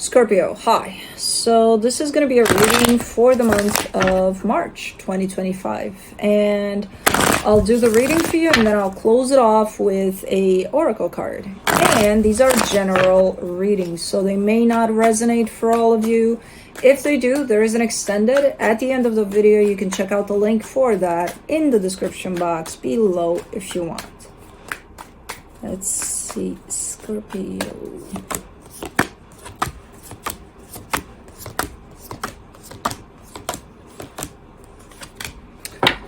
Scorpio, hi. So this is going to be a reading for the month of March 2025. And I'll do the reading for you and then I'll close it off with a oracle card. And these are general readings, so they may not resonate for all of you. If they do, there is an extended. At the end of the video, you can check out the link for that in the description box below if you want. Let's see, Scorpio.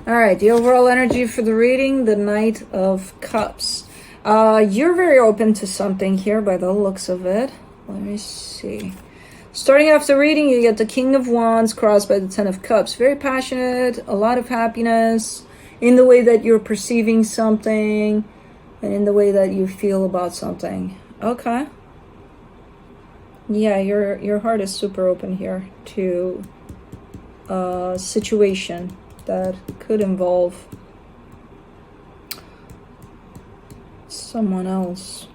All right, the overall energy for the reading, the Knight of Cups. You're very open to something here by the looks of it. Let me see. Starting off the reading, you get the King of Wands crossed by the Ten of Cups. Very passionate, a lot of happiness in the way that you're perceiving something and in the way that you feel about something. Okay. Yeah, your heart is super open here to a situation that could involve someone else.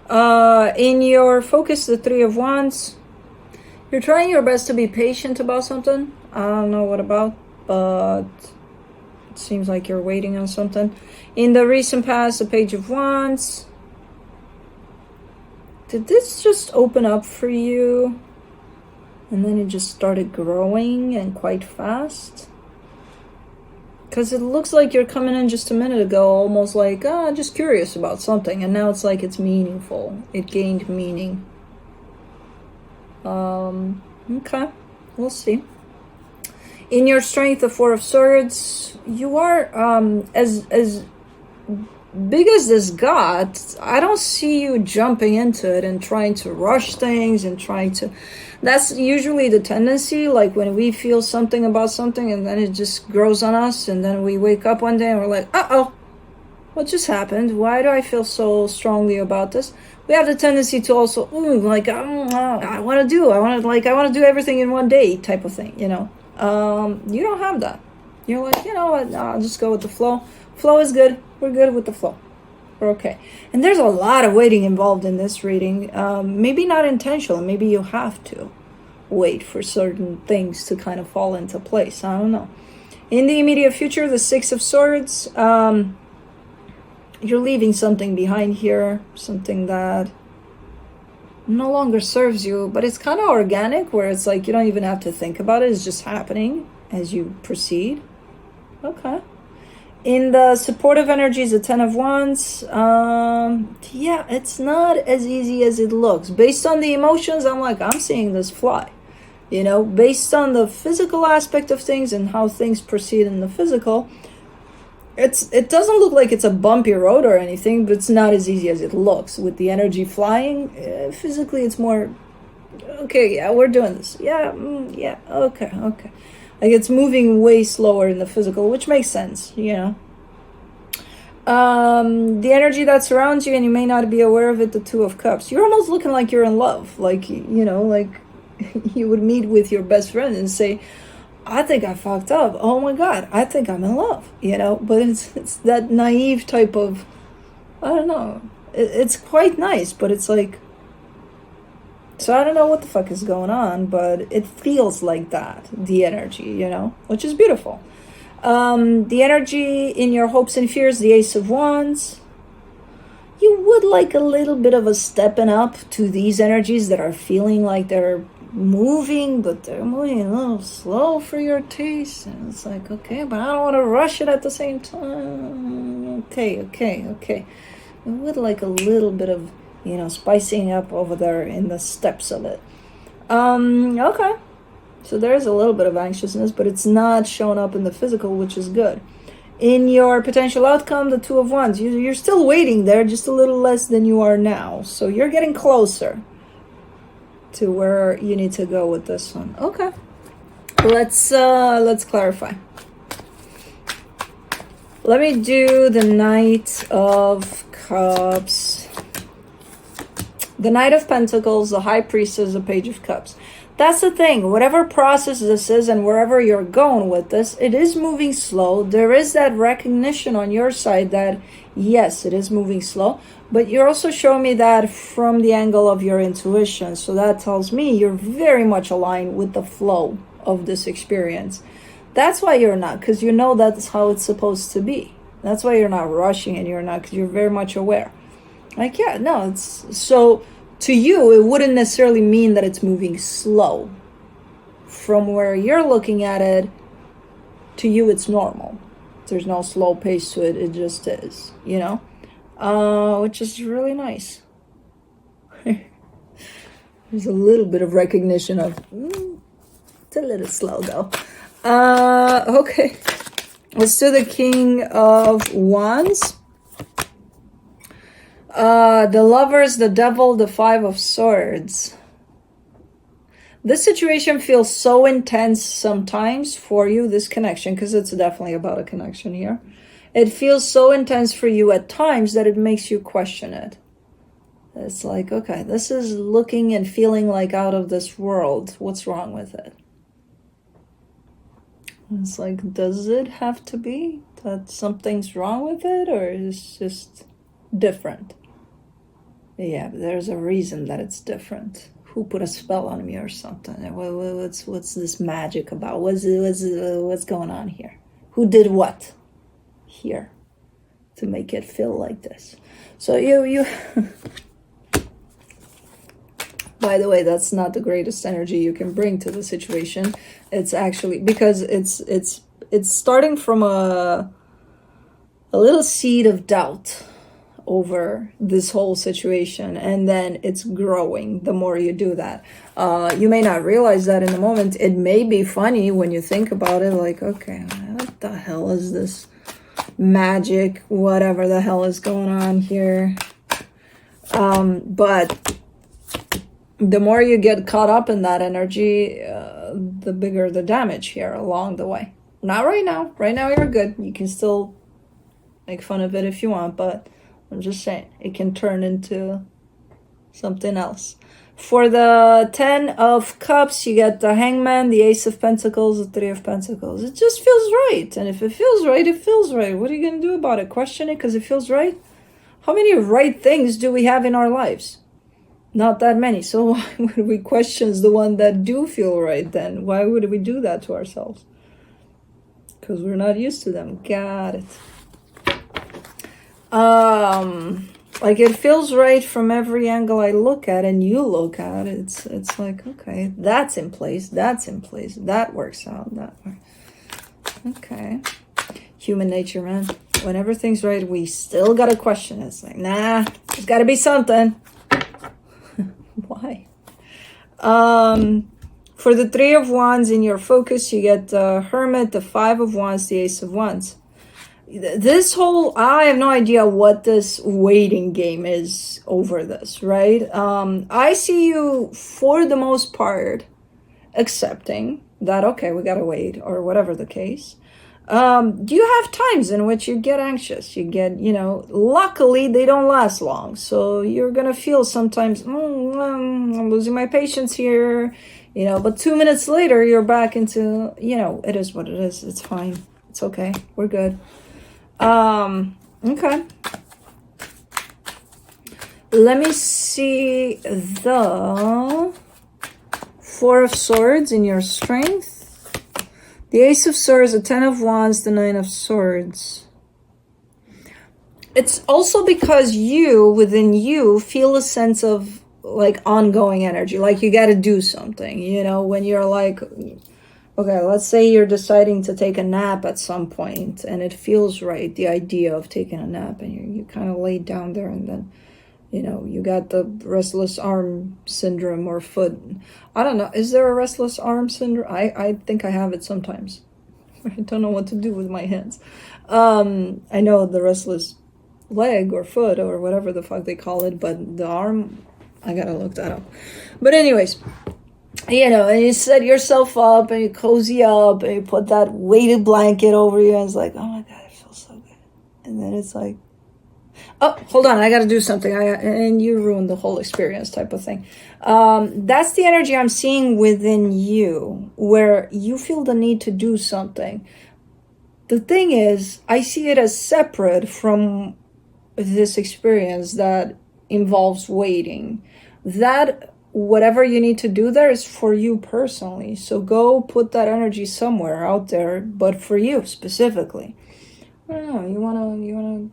In your focus, the Three of Wands, you're trying your best to be patient about something. I don't know what about, but it seems like you're waiting on something. In the recent past, the Page of Wands. Did this just open up for you? And then it just started growing and quite fast. Because it looks like you're coming in just a minute ago, almost like, just curious about something. And now it's like it's meaningful. It gained meaning. Okay, we'll see. In your strength, the Four of Swords, you are as big as this got. I don't see you jumping into it and trying to rush things and trying to. That's usually the tendency, like when we feel something about something and then it just grows on us, and then we wake up one day and we're like, uh-oh, what just happened? Why do I feel so strongly about this? We have the tendency to also, I want to do everything in one day type of thing, you know. You don't have that. You're like, you know what, I'll just go with the flow. Flow is good. We're good with the flow. We're okay. And there's a lot of waiting involved in this reading. Maybe not intentional. Maybe you have to wait for certain things to kind of fall into place. I don't know. In the immediate future, the Six of Swords, you're leaving something behind here. Something that no longer serves you. But it's kind of organic, where it's like you don't even have to think about it. It's just happening as you proceed. Okay. In the supportive energies, the Ten of Wands, yeah, it's not as easy as it looks. Based on the emotions, I'm seeing this fly. You know, based on the physical aspect of things and how things proceed in the physical, it doesn't look like it's a bumpy road or anything, but it's not as easy as it looks. With the energy flying, physically it's more, okay, yeah, we're doing this. Yeah, yeah, okay. Like it's moving way slower in the physical, which makes sense, you know. The energy that surrounds you, and you may not be aware of it, the Two of Cups. You're almost looking like you're in love. Like, you know, like you would meet with your best friend and say, I think I fucked up. Oh my God, I think I'm in love, you know. But it's that naive type of, I don't know. It's quite nice, but it's like, so I don't know what the fuck is going on, but it feels like that, the energy, you know, which is beautiful. The energy in your hopes and fears, the Ace of Wands. You would like a little bit of a stepping up to these energies that are feeling like they're moving, but they're moving a little slow for your taste. And it's like, okay, but I don't want to rush it at the same time. Okay. You would like a little bit of, you know, spicing up over there in the steps of it. Okay. So there's a little bit of anxiousness, but it's not showing up in the physical, which is good. In your potential outcome, the Two of Wands, you're still waiting there, just a little less than you are now. So you're getting closer to where you need to go with this one. Okay. Let's clarify. Let me do the Knight of Cups. The Knight of Pentacles, the High Priestess, the Page of Cups. That's the thing. Whatever process this is and wherever you're going with this, it is moving slow. There is that recognition on your side that, yes, it is moving slow. But you're also showing me that from the angle of your intuition. So that tells me you're very much aligned with the flow of this experience. That's why you're not, because you know that's how it's supposed to be. That's why you're not rushing and you're not, because you're very much aware. Like, yeah, no, it's so to you, it wouldn't necessarily mean that it's moving slow. From where you're looking at it, to you, it's normal. There's no slow pace to it. It just is, you know? Which is really nice. There's a little bit of recognition of, it's a little slow though. Okay. Let's do the King of Wands. The Lovers, the Devil, the Five of Swords. This situation feels so intense sometimes for you, this connection, because it's definitely about a connection here. It feels so intense for you at times that it makes you question it. It's like, okay, this is looking and feeling like out of this world. What's wrong with it? It's like, does it have to be that something's wrong with it, or is it just different? Yeah, but there's a reason that it's different. Who put a spell on me or something? What's this magic about? What's going on here? Who did what here to make it feel like this? So you by the way, that's not the greatest energy you can bring to the situation. It's actually because it's starting from a little seed of doubt over this whole situation, and then it's growing the more you do that. You may not realize that in the moment. It may be funny when you think about it, like, okay, what the hell is this magic, whatever the hell is going on here? But the more you get caught up in that energy, the bigger the damage here along the way. Not right now. Right now you're good. You can still make fun of it if you want, but I'm just saying, it can turn into something else. For the 10 of Cups, you get the Hangman, the Ace of Pentacles, the 3 of Pentacles. It just feels right. And if it feels right, it feels right. What are you going to do about it? Question it because it feels right? How many right things do we have in our lives? Not that many. So why would we question the one that do feel right then? Why would we do that to ourselves? Because we're not used to them. Got it. Like it feels right from every angle I look at and you look at. It's like, okay, that's in place, that works out, that works. Okay. Human nature, man. When everything's right, we still gotta question it. It's like, nah, there's gotta be something. Why? For the 3 of Wands in your focus, you get the Hermit, the 5 of Wands, the Ace of Wands. This whole, I have no idea what this waiting game is over this, right? I see you, for the most part, accepting that, okay, we gotta wait, or whatever the case. You have times in which you get anxious. You get, luckily they don't last long. So you're gonna feel sometimes, I'm losing my patience here, but 2 minutes later, you're back into, it is what it is. It's fine. It's okay. We're good. Okay. Let me see the 4 of Swords in your strength. The Ace of Swords, the 10 of Wands, the 9 of Swords. It's also because within you, feel a sense of, like, ongoing energy. Like, you got to do something, when you're like, okay, let's say you're deciding to take a nap at some point and it feels right, the idea of taking a nap, and you kind of lay down there and then, you got the restless arm syndrome or foot. I don't know. Is there a restless arm syndrome? I think I have it sometimes. I don't know what to do with my hands. I know the restless leg or foot or whatever the fuck they call it, but the arm, I gotta look that up. But anyways, and you set yourself up and you cozy up and you put that weighted blanket over you and it's like, oh my God, it feels so good. And then it's like, oh, hold on, I got to do something. And you ruined the whole experience type of thing. That's the energy I'm seeing within you, where you feel the need to do something. The thing is, I see it as separate from this experience that involves waiting. That whatever you need to do there is for you personally. So go put that energy somewhere out there, but for you specifically. I don't know, you wanna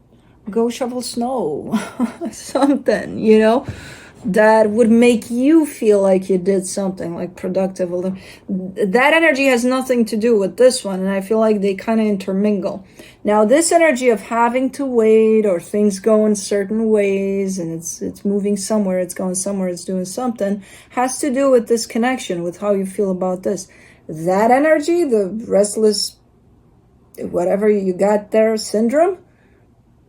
go shovel snow, something, that would make you feel like you did something like productive. That energy has nothing to do with this one, and I feel like they kind of intermingle. Now, this energy of having to wait, or things go in certain ways, and it's moving somewhere, it's going somewhere, it's doing something, has to do with this connection, with how you feel about this. That energy, the restless, whatever you got there, syndrome,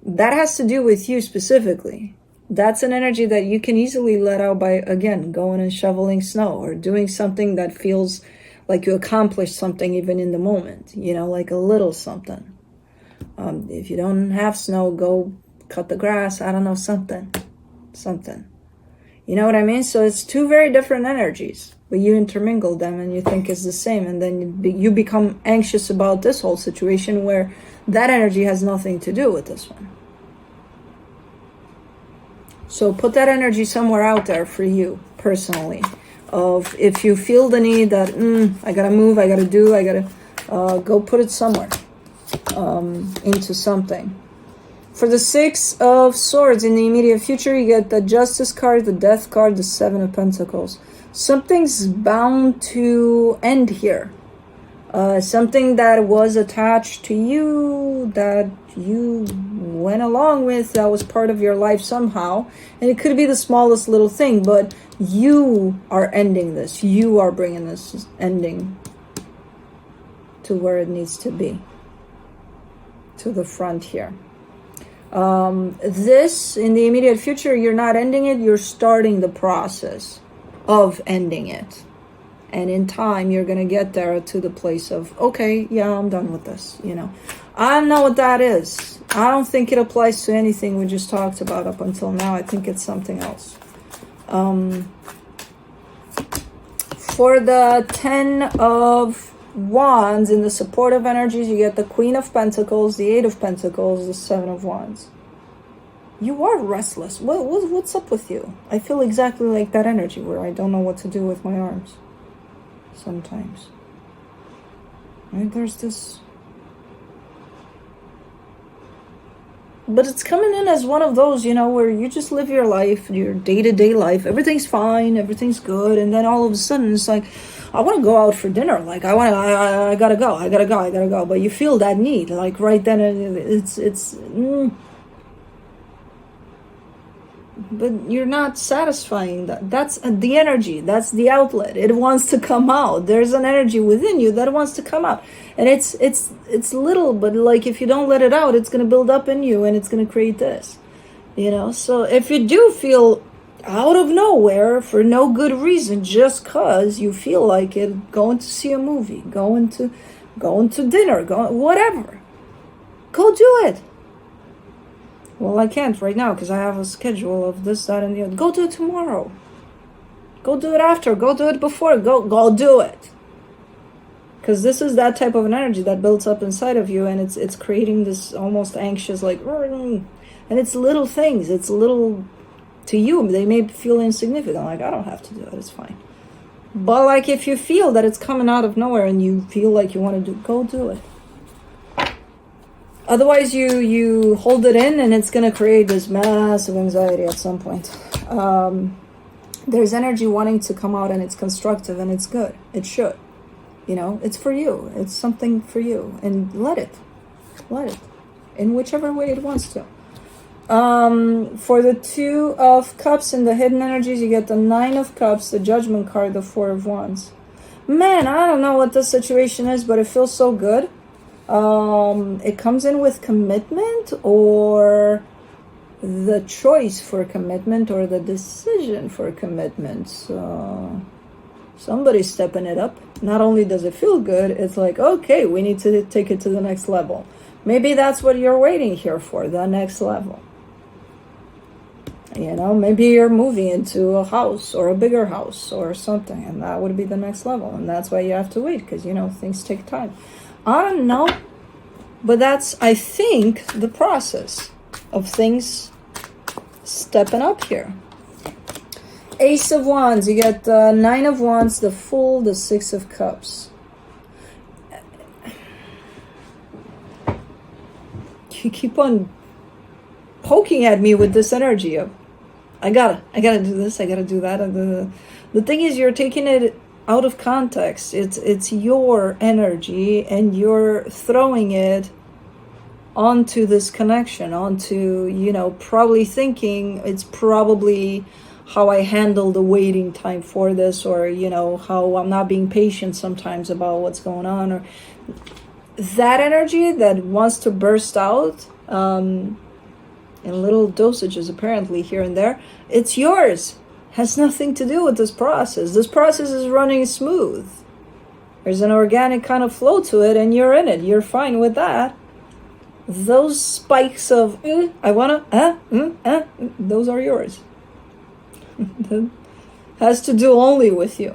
that has to do with you specifically. That's an energy that you can easily let out by, again, going and shoveling snow, or doing something that feels like you accomplished something even in the moment, like a little something. If you don't have snow, go cut the grass. I don't know, something. You know what I mean? So it's two very different energies, but you intermingle them and you think it's the same. And then you become anxious about this whole situation where that energy has nothing to do with this one. So put that energy somewhere out there for you personally. Of if you feel the need that, I gotta move, I gotta go put it somewhere, into something. For the Six of Swords in the immediate future, you get the Justice card, the Death card, the Seven of Pentacles. Something's bound to end here. Something that was attached to you, that you went along with, that was part of your life somehow. And it could be the smallest little thing, but you are ending this. You are bringing this ending to where it needs to be, to the front here. This, in the immediate future, you're not ending it, you're starting the process of ending it. And in time, you're going to get there to the place of, okay, yeah, I'm done with this, I don't know what that is. I don't think it applies to anything we just talked about up until now. I think it's something else. For the 10 of Wands, in the supportive energies, you get the Queen of Pentacles, the 8 of Pentacles, the 7 of Wands. You are restless. What's up with you? I feel exactly like that energy where I don't know what to do with my arms. Sometimes. Right? There's this. But it's coming in as one of those, where you just live your life, your day-to-day life. Everything's fine, everything's good. And then all of a sudden it's like, I want to go out for dinner. Like, I gotta go. But you feel that need, like right then, it's but you're not satisfying that. That's the energy, that's the outlet. It wants to come out. There's an energy within you that wants to come out, and it's little, but like if you don't let it out, it's going to build up in you and it's going to create this, so if you do feel out of nowhere for no good reason, just cause you feel like it, going to see a movie, going to dinner, whatever, go do it. Well, I can't right now because I have a schedule of this, that, and the other. Go do it tomorrow. Go do it after. Go do it before. Go do it. Because this is that type of an energy that builds up inside of you, and it's creating this almost anxious, like, and it's little things. It's little, to you, they may feel insignificant. Like, I don't have to do it. It's fine. But like, if you feel that it's coming out of nowhere and you feel like you want to go do it. Otherwise, you hold it in and it's going to create this massive anxiety at some point. There's energy wanting to come out and it's constructive and it's good. It should. It's for you. It's something for you. And let it. In whichever way it wants to. For the 2 of Cups in the hidden energies, you get the 9 of Cups, the Judgment card, the 4 of Wands. Man, I don't know what the situation is, but it feels so good. It comes in with commitment, or the choice for commitment, or the decision for commitment. So somebody's stepping it up. Not only does it feel good, it's like, okay, we need to take it to the next level. Maybe that's what you're waiting here for, the next level. You know, maybe you're moving into a house or a bigger house or something, and that would be the next level. And that's why you have to wait, because, you know, things take time. I don't know, but that's, I think, the process of things stepping up here. Ace of Wands, you get the Nine of Wands, the Fool, the Six of Cups. You keep on poking at me with this energy of, I gotta do this, I gotta do that. The thing is, you're taking it out of context. It's your energy, and you're throwing it onto this connection, onto, you know, probably thinking it's probably how I handle the waiting time for this, or, you know, how I'm not being patient sometimes about what's going on, or that energy that wants to burst out in little dosages, apparently, here and there. It's yours. Has nothing to do with this process. This process is running smooth. There's an organic kind of flow to it, and you're in it. You're fine with that. Those spikes of I wanna those are yours. That has to do only with you.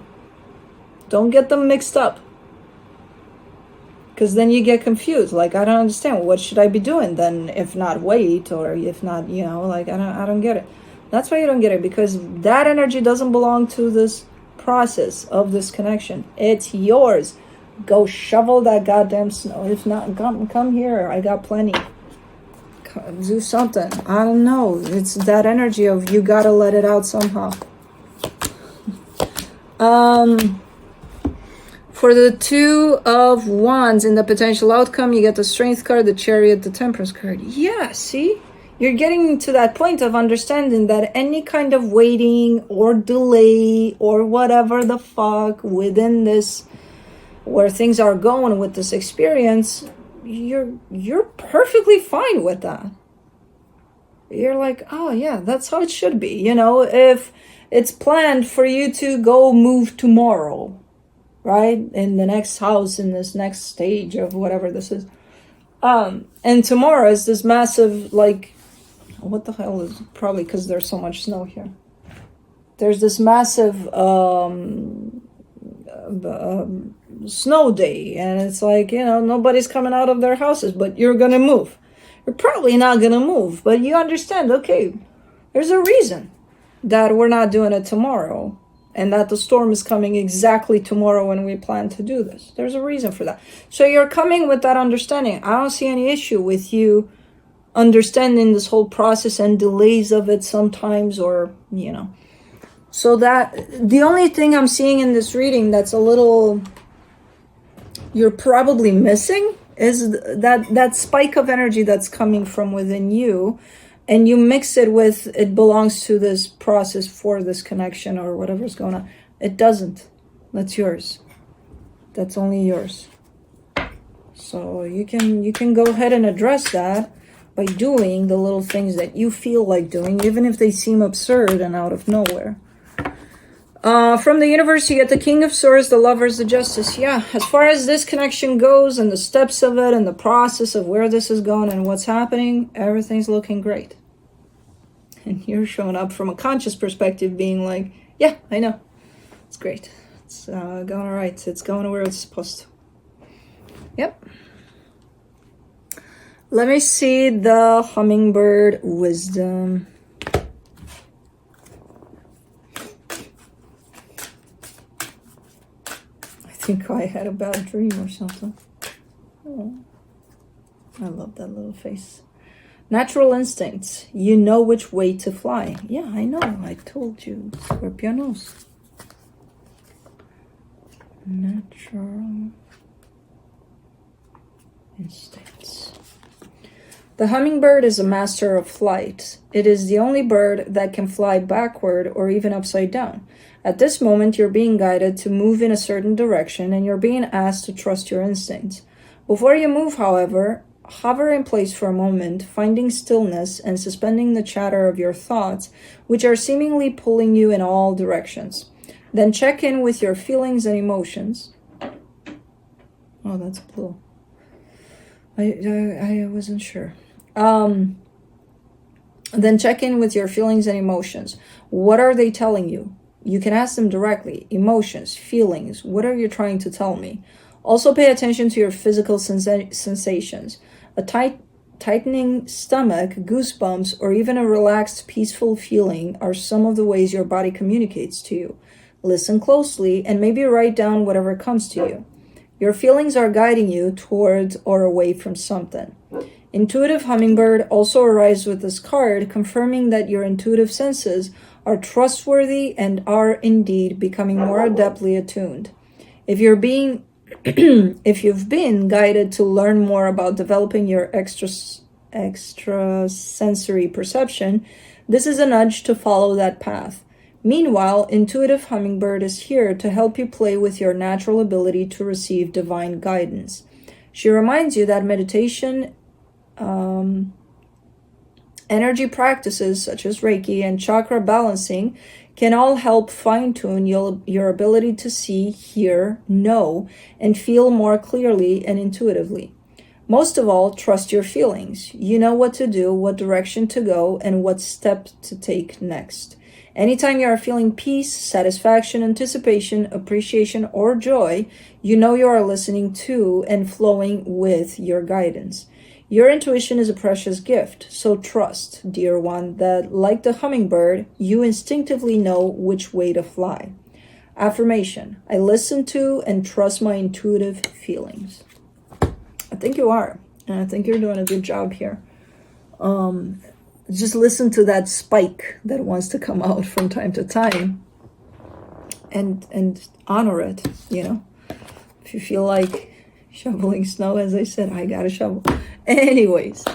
Don't get them mixed up, because then you get confused. Like, I don't understand, what should I be doing then, if not wait, or if not, you know, like, I don't get it. That's why you don't get it, because that energy doesn't belong to this process of this connection. It's yours. Go shovel that goddamn snow. If not, come here. I got plenty. Do something. I don't know. It's that energy of, you gotta let it out somehow. For the Two of Wands in the potential outcome, you get the Strength card, the Chariot, the Temperance card. Yeah, see? You're getting to that point of understanding that any kind of waiting or delay or whatever the fuck within this, where things are going with this experience, you're perfectly fine with that. You're like, oh yeah, that's how it should be. You know, if it's planned for you to go move tomorrow, right, in the next house, in this next stage of whatever this is, and tomorrow is this massive, like, what the hell is, probably because there's so much snow here, there's this massive snow day, and it's like, you know, nobody's coming out of their houses, but you're gonna move. You're probably not gonna move, but you understand, okay, there's a reason that we're not doing it tomorrow, and that the storm is coming exactly tomorrow when we plan to do this. There's a reason for that. So you're coming with that understanding. I don't see any issue with you understanding this whole process and delays of it sometimes, or, you know. So that, the only thing I'm seeing in this reading that's a little, you're probably missing, is that spike of energy that's coming from within you, and you mix it with, it belongs to this process for this connection or whatever's going on. It doesn't. That's yours. That's only yours. So you can go ahead and address that by doing the little things that you feel like doing, even if they seem absurd and out of nowhere. From the universe, you get the King of Swords, the Lovers, the Justice. Yeah, as far as this connection goes and the steps of it and the process of where this is going and what's happening, everything's looking great. And you're showing up from a conscious perspective being like, yeah, I know. It's great. It's going all right. It's going where it's supposed to. Yep. Let me see the Hummingbird Wisdom. I think I had a bad dream or something. Oh, I love that little face. Natural instincts. You know which way to fly. Yeah, I know. I told you. Scorpio knows. Natural instincts. The hummingbird is a master of flight. It is the only bird that can fly backward or even upside down. At this moment, you're being guided to move in a certain direction, and you're being asked to trust your instincts. Before you move, however, hover in place for a moment, finding stillness and suspending the chatter of your thoughts, which are seemingly pulling you in all directions. Then check in with your feelings and emotions. Oh, that's blue. I wasn't sure. Then check in with your feelings and emotions. What are they telling you? You can ask them directly. Emotions, feelings, what are you trying to tell me? Also pay attention to your physical sensations. A tightening stomach, goosebumps, or even a relaxed, peaceful feeling are some of the ways your body communicates to you. Listen closely and maybe write down whatever comes to you. Your feelings are guiding you towards or away from something. Intuitive hummingbird also arrives with this card, confirming that your intuitive senses are trustworthy and are indeed becoming more adeptly attuned. If you're being if you've been guided to learn more about developing your extrasensory perception, this is a nudge to follow that path. Meanwhile, Intuitive Hummingbird is here to help you play with your natural ability to receive divine guidance. She reminds you that meditation, energy practices such as Reiki and chakra balancing can all help fine-tune your ability to see, hear, know, and feel more clearly and intuitively. Most of all, trust your feelings. You know what to do, what direction to go, and what step to take next. Anytime you are feeling peace, satisfaction, anticipation, appreciation, or joy, you know you are listening to and flowing with your guidance. Your intuition is a precious gift, so trust, dear one, that like the hummingbird, you instinctively know which way to fly. Affirmation: I listen to and trust my intuitive feelings. I think you are, and I think you're doing a good job here. Just listen to that spike that wants to come out from time to time, and honor it. If you feel like shoveling snow, as I said, I got a shovel. Anyways,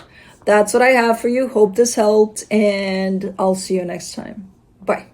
that's what I have for you. Hope this helped, and I'll see you next time. Bye.